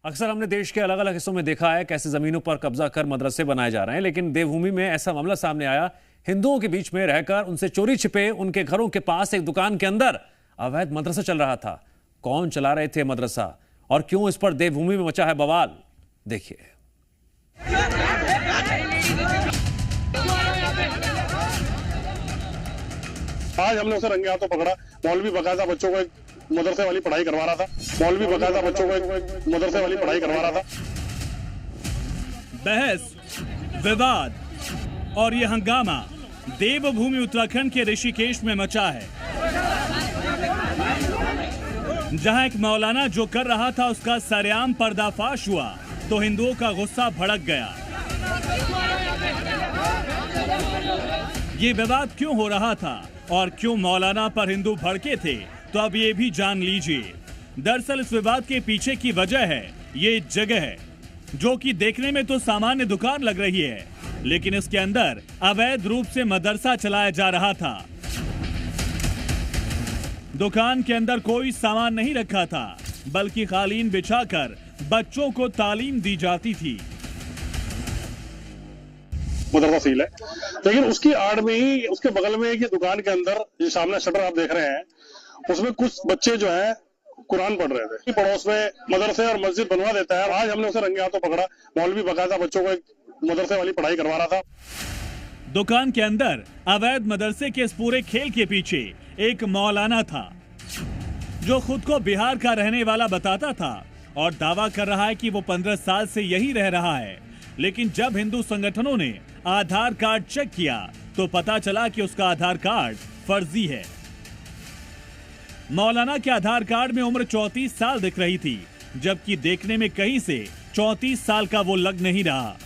अक्सर हमने देश के अलग अलग हिस्सों में देखा है कैसे जमीनों पर कब्जा कर मदरसे बनाए जा रहे हैं, लेकिन देवभूमि में ऐसा मामला सामने आया। हिंदुओं के बीच में रहकर उनसे चोरी छिपे उनके घरों के पास एक दुकान के अंदर अवैध मदरसा चल रहा था। कौन चला रहे थे मदरसा और क्यों, इस पर देवभूमि में मचा है बवाल। देखिए। आज हमने उसे रंगे हाथों पकड़ा। मौलवी बकायदा बच्चों को एक मदरसे वाली पढ़ाई करवा रहा था। मौलवी बकायदा बच्चों को एक मदरसे वाली पढ़ाई करवा रहा था। बहस, विवाद और ये हंगामा देवभूमि उत्तराखंड के ऋषिकेश में मचा है, जहां एक मौलाना जो कर रहा था उसका सरेआम पर्दाफाश हुआ तो हिंदुओं का गुस्सा भड़क गया। ये विवाद क्यों हो रहा था और क्यों मौलाना पर हिंदू भड़के थे, तो अब ये भी जान लीजिए। दरअसल इस विवाद के पीछे की वजह है ये जगह है, जो कि देखने में तो सामान्य दुकान लग रही है, लेकिन इसके अंदर अवैध रूप से मदरसा चलाया जा रहा था। दुकान के अंदर कोई सामान नहीं रखा था, बल्कि कालीन बिछाकर बच्चों को तालीम दी जाती थी। मदरसा सील है, लेकिन उसकी आड़ में ही उसके बगल में एक दुकान के अंदर जो सामने शटर आप देख रहे हैं, उसमें कुछ बच्चे जो है कुरान पढ़ रहे थे। पड़ोस में मदरसे और मस्जिद बनवा देता है। आज हमने उसे रंगे हाथों पकड़ा। मौलवी बकायदा बच्चों को एक मदरसे वाली पढ़ाई करवा रहा था। दुकान के अंदर अवैध मदरसे के इस पूरे खेल के पीछे एक मौलाना था, जो खुद को बिहार का रहने वाला बताता था और दावा कर रहा है कि वो 15 साल से यही रह रहा है। लेकिन जब हिंदू संगठनों ने आधार कार्ड चेक किया तो पता चला कि उसका आधार कार्ड फर्जी है। मौलाना के आधार कार्ड में उम्र 34 साल दिख रही थी, जबकि देखने में कहीं से 34 साल का वो लग नहीं रहा।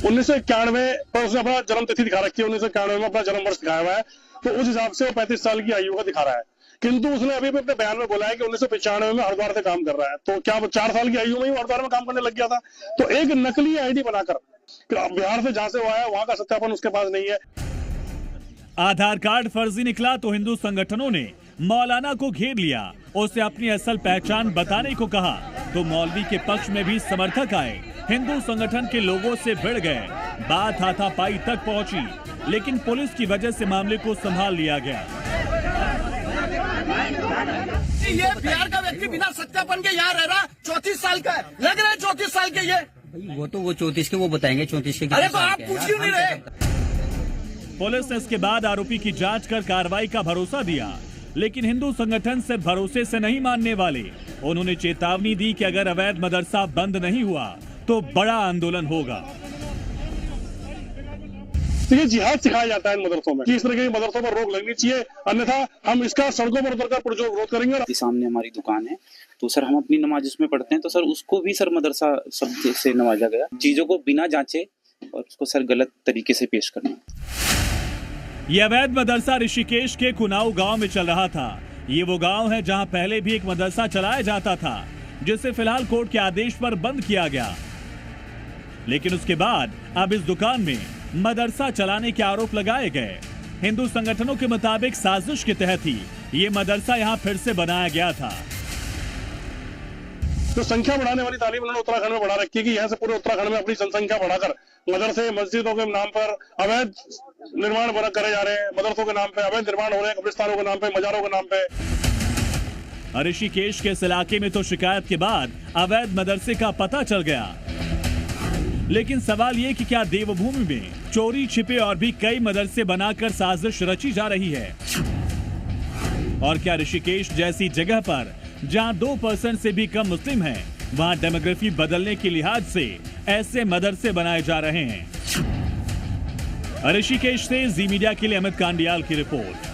1991 पर उसने अपना जन्म तिथि दिखा रखी है। 1991 में अपना जन्म वर्ष दिखाया हुआ है, तो उस हिसाब से वो 35 साल की आयु का दिखा रहा है। किंतु उसने अभी भी अपने बयान में बोला है कि 1995 में हरिद्वार से काम कर रहा है। तो क्या वो 4 साल की आयु में ही हरिद्वार में काम करने लग गया था? तो एक नकली आईडी बनाकर बिहार से जहां से वो आया वहां का सत्यापन उसके पास नहीं है। आधार कार्ड फर्जी निकला तो हिंदू संगठनों ने मौलाना को घेर लिया, उसे अपनी असल पहचान बताने को कहा, तो मौलवी के पक्ष में भी समर्थक आए। हिंदू संगठन के लोगों से भिड़ गए, बात हाथापाई तक पहुंची, लेकिन पुलिस की वजह से मामले को संभाल लिया गया। ये बिहार का व्यक्ति बिना सत्यापन के यहाँ रह रहा, 34 साल का है, लग रहा है 34 साल के। ये वो 34 के वो बताएंगे 34 के। अरे तो आप पूछ क्यों नहीं रहे? पुलिस ने इसके बाद आरोपी की जांच कर कार्रवाई का भरोसा दिया, लेकिन हिंदू संगठन सिर्फ भरोसे से नहीं मानने वाले। उन्होंने चेतावनी दी कि अगर अवैध मदरसा बंद नहीं हुआ तो बड़ा आंदोलन होगा। ये जिहाद सिखाया जाता है इन मदरसों में कि इस तरह के मदरसों पर रोक लगनी चाहिए, अन्यथा हम इसका सड़कों पर उतरकर पुरजोर विरोध करेंगे। सामने हमारी दुकान है, तो सर हम अपनी नमाज उसमें पढ़ते हैं, तो सर उसको भी सर मदरसा शब्द से नवाजा गया। चीजों को बिना जांचे और उसको सर गलत तरीके से पेश करना। ये अवैध मदरसा ऋषिकेश के कुनाऊ गांव में चल रहा था। ये वो गांव है जहां पहले भी एक मदरसा चलाया जाता था, जिसे फिलहाल कोर्ट के आदेश पर बंद किया गया। लेकिन उसके बाद अब इस दुकान में मदरसा चलाने के आरोप लगाए गए। हिंदू संगठनों के मुताबिक साजिश के तहत ही ये मदरसा यहाँ फिर से बनाया गया था। जो संख्या बढ़ाने वाली तालीम उन्होंने उत्तराखंड में बढ़ा रखी है कि यहाँ से पूरे उत्तराखंड में अपनी जनसंख्या बढ़ाकर मदरसे मस्जिदों के नाम पर अवैध निर्माण करे जा रहे हैं। मदरसों के नाम पे अवैध निर्माण हो रहे हैं, कब्रिस्तानों के नाम पे, मजारों के नाम पे। ऋषिकेश के इस इलाके में तो शिकायत के बाद अवैध मदरसे का पता चल गया, लेकिन सवाल ये कि क्या देवभूमि में चोरी छिपे और भी कई मदरसे बनाकर साजिश रची जा रही है? और क्या ऋषिकेश जैसी जगह पर जहां 2% से भी कम मुस्लिम हैं, वहां डेमोग्राफी बदलने के लिहाज से ऐसे मदरसे बनाए जा रहे हैं? ऋषिकेश से जी मीडिया के लिए अमित कांडियाल की रिपोर्ट।